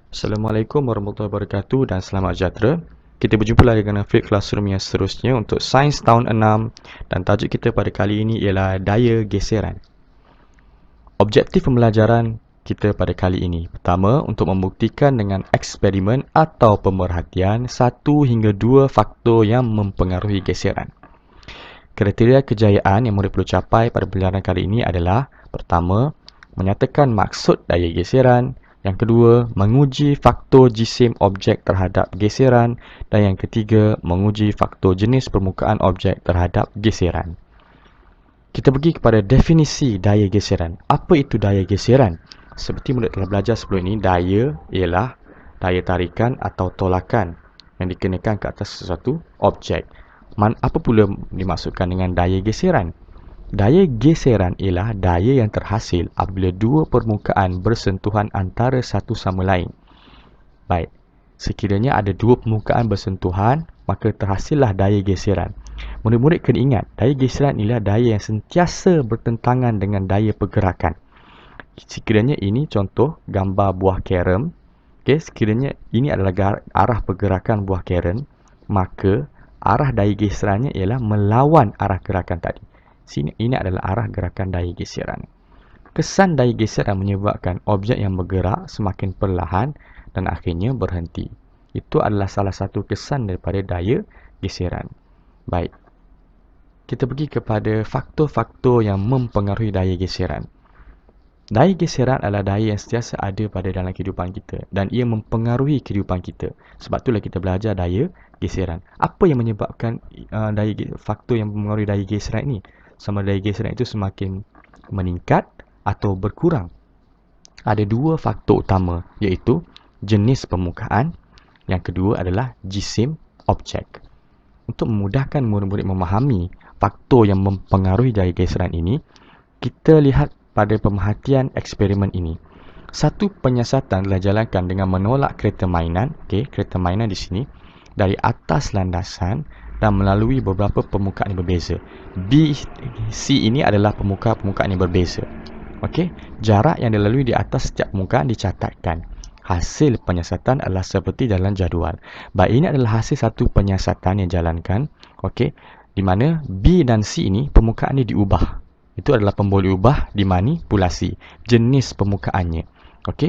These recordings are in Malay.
Assalamualaikum warahmatullahi wabarakatuh dan selamat sejahtera. Kita berjumpa lagi dengan Flip Classroom yang seterusnya untuk Sains tahun 6 dan tajuk kita pada kali ini ialah daya geseran. Objektif pembelajaran kita pada kali ini pertama, untuk membuktikan dengan eksperimen atau pemerhatian 1 hingga 2 faktor yang mempengaruhi geseran. Kriteria kejayaan yang murid perlu capai pada pembelajaran kali ini adalah pertama, menyatakan maksud daya geseran. Yang kedua, menguji faktor jisim objek terhadap geseran. Dan yang ketiga, menguji faktor jenis permukaan objek terhadap geseran. Kita pergi kepada definisi daya geseran. Apa itu daya geseran? Seperti murid telah belajar sebelum ini, daya ialah daya tarikan atau tolakan yang dikenakan ke atas sesuatu objek. Apa pula dimaksudkan dengan daya geseran? Daya geseran ialah daya yang terhasil apabila dua permukaan bersentuhan antara satu sama lain. Baik, sekiranya ada dua permukaan bersentuhan, maka terhasillah daya geseran. Murid-murid kena ingat, daya geseran ialah daya yang sentiasa bertentangan dengan daya pergerakan. Sekiranya ini contoh gambar buah karen. Sekiranya ini adalah arah pergerakan buah karen, maka arah daya geserannya ialah melawan arah gerakan tadi. Ini adalah arah gerakan daya geseran. Kesan daya geseran menyebabkan objek yang bergerak semakin perlahan dan akhirnya berhenti. Itu adalah salah satu kesan daripada daya geseran. Baik, kita pergi kepada faktor-faktor yang mempengaruhi daya geseran. Daya geseran adalah daya yang sentiasa ada pada dalam kehidupan kita dan ia mempengaruhi kehidupan kita. Sebab itulah kita belajar daya geseran. Apa yang menyebabkan faktor yang mempengaruhi daya geseran ini? Sama daya geseran itu semakin meningkat atau berkurang. Ada dua faktor utama, iaitu jenis permukaan. Yang kedua adalah jisim objek. Untuk memudahkan murid-murid memahami faktor yang mempengaruhi daya geseran ini, kita lihat pada pemerhatian eksperimen ini. Satu penyiasatan telah dijalankan dengan menolak kereta mainan, kereta mainan di sini, dari atas landasan dan melalui beberapa permukaan yang berbeza. B, C ini adalah permukaan yang berbeza. Jarak yang dilalui di atas setiap permukaan dicatatkan. Hasil penyiasatan adalah seperti dalam jadual. Baik, ini adalah hasil satu penyiasatan yang dijalankan. Di mana B dan C ini permukaan ini diubah. Itu adalah pemboleh ubah dimanipulasi jenis permukaannya.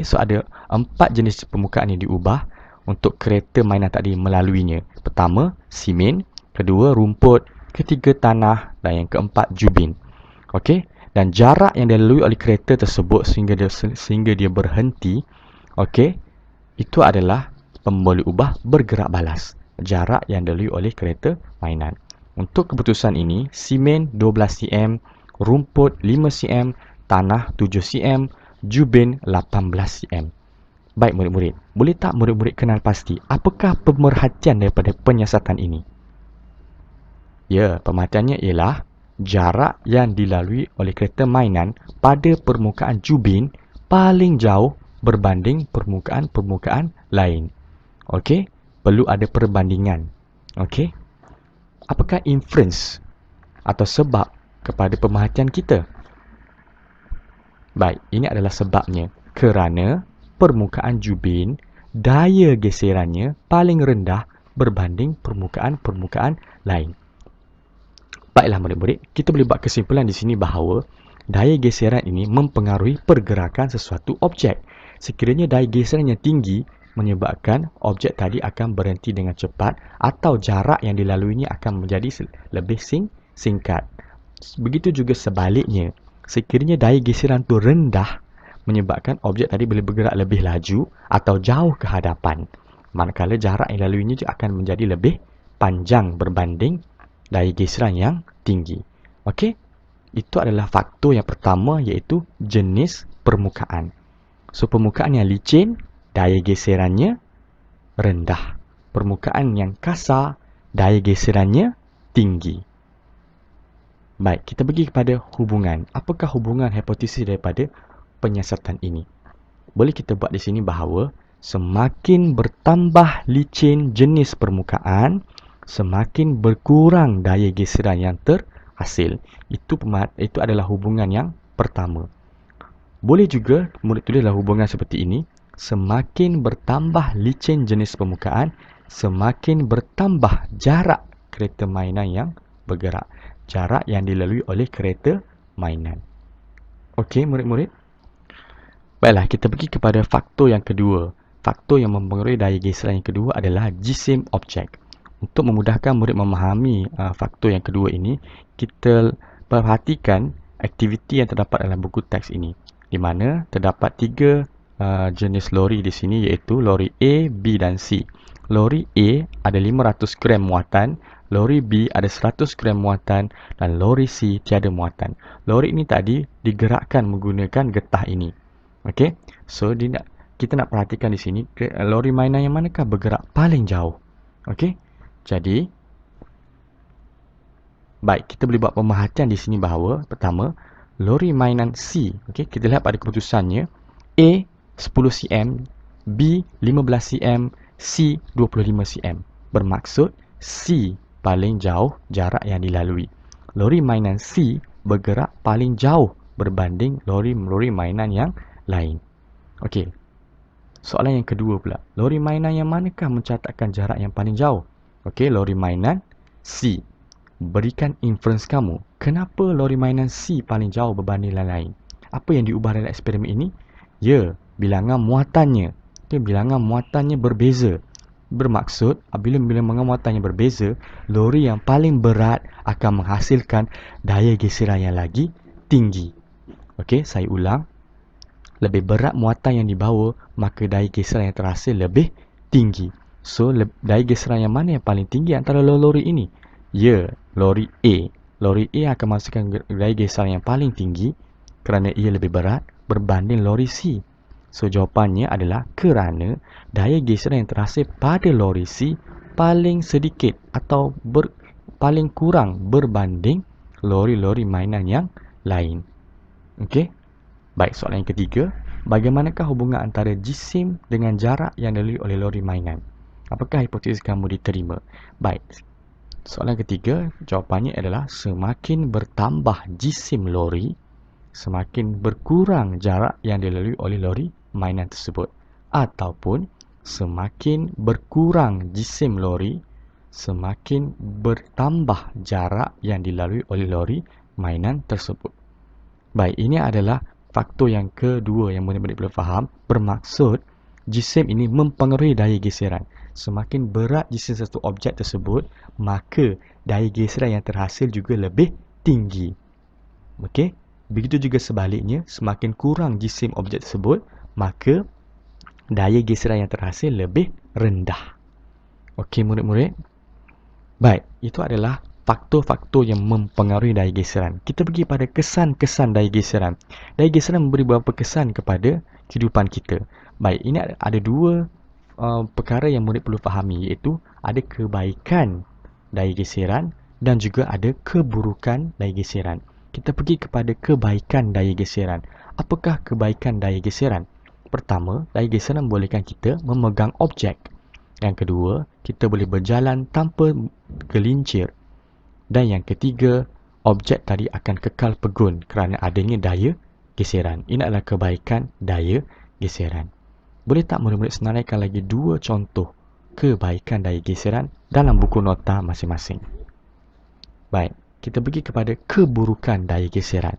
So ada 4 jenis permukaan yang diubah untuk kereta mainan tadi melaluinya. Pertama, simen. Kedua, rumput. Ketiga, tanah. Dan yang keempat, jubin. Dan jarak yang dilalui oleh kereta tersebut sehingga dia berhenti, itu adalah pemboleh ubah bergerak balas. Jarak yang dilalui oleh kereta mainan. Untuk keputusan ini, simen 12 cm, rumput 5 cm, tanah 7 cm, jubin 18 cm. Baik murid-murid, boleh tak murid-murid kenal pasti apakah pemerhatian daripada penyiasatan ini? Ya, pemerhatiannya ialah jarak yang dilalui oleh kereta mainan pada permukaan jubin paling jauh berbanding permukaan-permukaan lain. Perlu ada perbandingan. Apakah inference atau sebab kepada pemerhatian kita? Baik, ini adalah sebabnya. Kerana permukaan jubin, daya geserannya paling rendah berbanding permukaan-permukaan lain. Baiklah murid-murid, kita boleh buat kesimpulan di sini bahawa daya geseran ini mempengaruhi pergerakan sesuatu objek. Sekiranya daya geseran yang tinggi menyebabkan objek tadi akan berhenti dengan cepat atau jarak yang dilaluinya akan menjadi lebih singkat. Begitu juga sebaliknya, sekiranya daya geseran itu rendah menyebabkan objek tadi boleh bergerak lebih laju atau jauh ke hadapan. Manakala jarak yang dilaluinya juga akan menjadi lebih panjang berbanding daya geseran yang tinggi. Itu adalah faktor yang pertama, iaitu jenis permukaan. So, permukaan yang licin, daya geserannya rendah. Permukaan yang kasar, daya geserannya tinggi. Baik, kita pergi kepada hubungan. Apakah hubungan hipotesis daripada penyiasatan ini? Boleh kita buat di sini bahawa semakin bertambah licin jenis permukaan, semakin berkurang daya geseran yang terhasil. Itu adalah hubungan yang pertama. Boleh juga murid tulislah hubungan seperti ini. semakin bertambah licin jenis permukaan, semakin bertambah jarak kereta mainan yang bergerak. Jarak yang dilalui oleh kereta mainan. Okey, murid-murid. Baiklah, kita pergi kepada faktor yang kedua. Faktor yang mempengaruhi daya geseran yang kedua adalah jisim objek. Untuk memudahkan murid memahami faktor yang kedua ini, kita perhatikan aktiviti yang terdapat dalam buku teks ini, di mana terdapat 3 jenis lori di sini, iaitu lori A, B dan C. Lori A ada 500 gram muatan, lori B ada 100 gram muatan dan lori C tiada muatan. Lori ini tadi digerakkan menggunakan getah ini. Okey, so kita nak perhatikan di sini lori mainan yang manakah bergerak paling jauh. Okey, jadi baik, kita boleh buat pemerhatian di sini bahawa pertama, lori mainan C, okey, kita lihat pada keputusannya, A 10 cm, B 15 cm, C 25 cm. Bermaksud C paling jauh jarak yang dilalui. Lori mainan C bergerak paling jauh berbanding lori mainan yang lain. Okey. Soalan yang kedua pula, lori mainan yang manakah mencatatkan jarak yang paling jauh? Okey, lori mainan C. Berikan inference kamu, kenapa lori mainan C paling jauh berbanding lain-lain? Apa yang diubah dalam eksperimen ini? Ya, bilangan muatannya. Okay, bilangan muatannya berbeza. Bermaksud, apabila bilangan muatannya berbeza, lori yang paling berat akan menghasilkan daya geseran yang lagi tinggi. Okey, saya ulang. Lebih berat muatan yang dibawa, maka daya geseran yang terhasil lebih tinggi. So, daya geseran yang mana yang paling tinggi antara lori ini? Ya, lori A. Lori A akan menghasilkan daya geseran yang paling tinggi kerana ia lebih berat berbanding lori C. So, jawapannya adalah kerana daya geseran yang terhasil pada lori C paling sedikit atau paling kurang berbanding lori-lori mainan yang lain. Okey. Baik, soalan yang ketiga, bagaimanakah hubungan antara jisim dengan jarak yang dilalui oleh lori mainan? Apakah hipotesis kamu diterima? Baik, soalan ketiga, jawapannya adalah semakin bertambah jisim lori, semakin berkurang jarak yang dilalui oleh lori mainan tersebut. Ataupun semakin berkurang jisim lori, semakin bertambah jarak yang dilalui oleh lori mainan tersebut. Baik, ini adalah faktor yang kedua yang murid-murid perlu faham. Bermaksud, jisim ini mempengaruhi daya geseran. Semakin berat jisim satu objek tersebut, maka daya geseran yang terhasil juga lebih tinggi. Okey? Begitu juga sebaliknya, semakin kurang jisim objek tersebut, maka daya geseran yang terhasil lebih rendah. Okey, murid-murid? Baik, itu adalah faktor-faktor yang mempengaruhi daya geseran. Kita pergi pada kesan-kesan daya geseran. Daya geseran memberi beberapa kesan kepada kehidupan kita. Baik, ini ada dua perkara yang murid perlu fahami, iaitu ada kebaikan daya geseran dan juga ada keburukan daya geseran. Kita pergi kepada kebaikan daya geseran. Apakah kebaikan daya geseran? Pertama, daya geseran membolehkan kita memegang objek. Yang kedua, kita boleh berjalan tanpa gelincir. Dan yang ketiga, objek tadi akan kekal pegun kerana adanya daya geseran. Ini adalah kebaikan daya geseran. Boleh tak murid-murid senaraikan lagi dua contoh kebaikan daya geseran dalam buku nota masing-masing? Baik, kita pergi kepada keburukan daya geseran.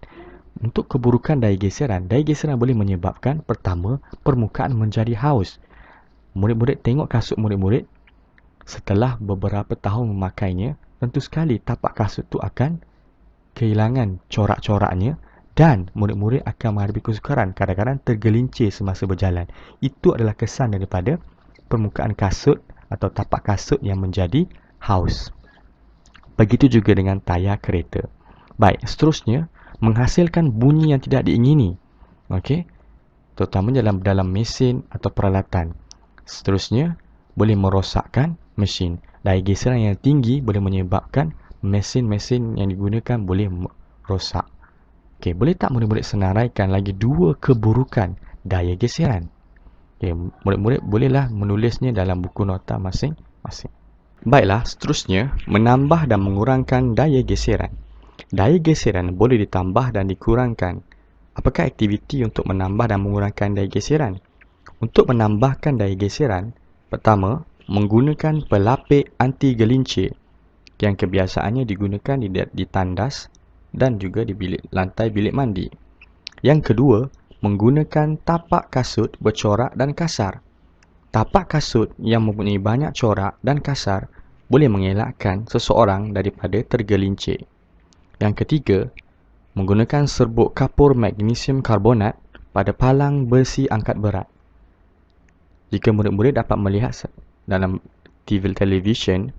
Untuk keburukan daya geseran boleh menyebabkan pertama, permukaan menjadi haus. Murid-murid tengok kasut murid-murid, setelah beberapa tahun memakainya, tentu sekali tapak kasut tu akan kehilangan corak-coraknya dan murid-murid akan menghadapi kesukaran, kadang-kadang tergelincir semasa berjalan. Itu adalah kesan daripada permukaan kasut atau tapak kasut yang menjadi haus. Begitu juga dengan tayar kereta. Baik, seterusnya menghasilkan bunyi yang tidak diingini. Okey, terutama dalam mesin atau peralatan. Seterusnya boleh merosakkan mesin. Daya geseran yang tinggi boleh menyebabkan mesin-mesin yang digunakan boleh rosak. Okey, boleh tak murid-murid senaraikan lagi dua keburukan daya geseran? Okey, murid-murid bolehlah menulisnya dalam buku nota masing-masing. Baiklah, seterusnya menambah dan mengurangkan daya geseran. Daya geseran boleh ditambah dan dikurangkan. Apakah aktiviti untuk menambah dan mengurangkan daya geseran? Untuk menambahkan daya geseran, pertama, menggunakan pelapik anti gelincir yang kebiasaannya digunakan di tandas dan juga di lantai bilik mandi. Yang kedua, menggunakan tapak kasut bercorak dan kasar. Tapak kasut yang mempunyai banyak corak dan kasar boleh mengelakkan seseorang daripada tergelincir. Yang ketiga, menggunakan serbuk kapur magnesium karbonat pada palang besi angkat berat. Jika murid-murid dapat melihat dalam televisyen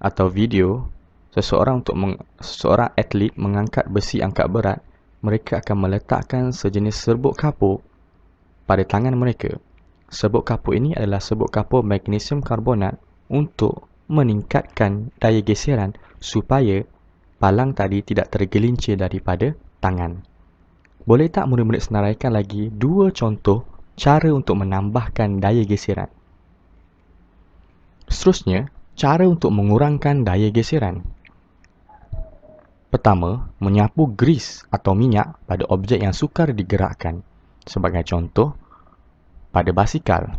atau video seseorang atlet mengangkat besi angkat berat, mereka akan meletakkan sejenis serbuk kapur pada tangan mereka. Serbuk kapur ini adalah serbuk kapur magnesium karbonat untuk meningkatkan daya geseran supaya palang tadi tidak tergelincir daripada tangan. Boleh tak murid-murid senaraikan lagi dua contoh cara untuk menambahkan daya geseran? Seterusnya, cara untuk mengurangkan daya geseran. Pertama, menyapu gris atau minyak pada objek yang sukar digerakkan. Sebagai contoh, pada basikal.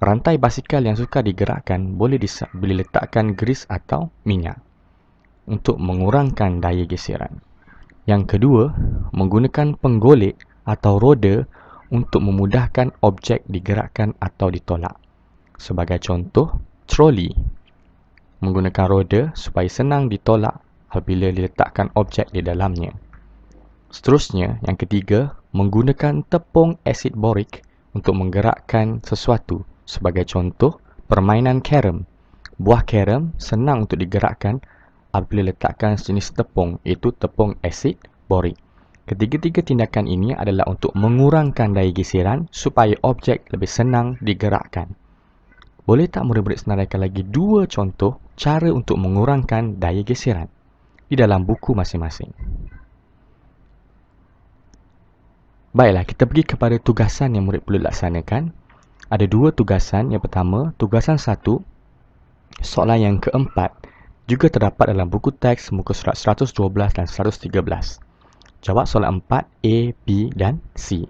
Rantai basikal yang sukar digerakkan boleh diletakkan gris atau minyak untuk mengurangkan daya geseran. Yang kedua, menggunakan penggolek atau roda untuk memudahkan objek digerakkan atau ditolak. Sebagai contoh, troli menggunakan roda supaya senang ditolak apabila diletakkan objek di dalamnya. Seterusnya, yang ketiga, menggunakan tepung asid borik untuk menggerakkan sesuatu. Sebagai contoh, permainan karem. Buah karem senang untuk digerakkan apabila letakkan sejenis tepung, iaitu tepung asid borik. Ketiga-tiga tindakan ini adalah untuk mengurangkan daya geseran supaya objek lebih senang digerakkan. Boleh tak murid-murid senaraikan lagi dua contoh cara untuk mengurangkan daya geseran di dalam buku masing-masing? Baiklah, kita pergi kepada tugasan yang murid perlu laksanakan. Ada dua tugasan. Yang pertama, tugasan 1, soalan yang keempat juga terdapat dalam buku teks muka surat 112 dan 113. Jawab soalan 4, A, B dan C.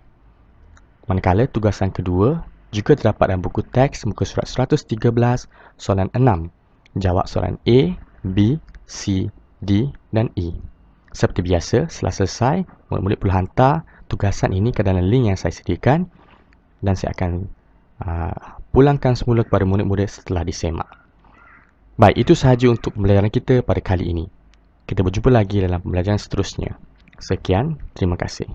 Manakala tugasan kedua juga terdapat dalam buku teks muka surat 113, soalan 6. Jawab soalan A, B, C, D dan E. Seperti biasa, setelah selesai, murid-murid perlu hantar tugasan ini ke dalam link yang saya sediakan dan saya akan pulangkan semula kepada murid-murid setelah disemak. Baik, itu sahaja untuk pembelajaran kita pada kali ini. Kita berjumpa lagi dalam pembelajaran seterusnya. Sekian, terima kasih.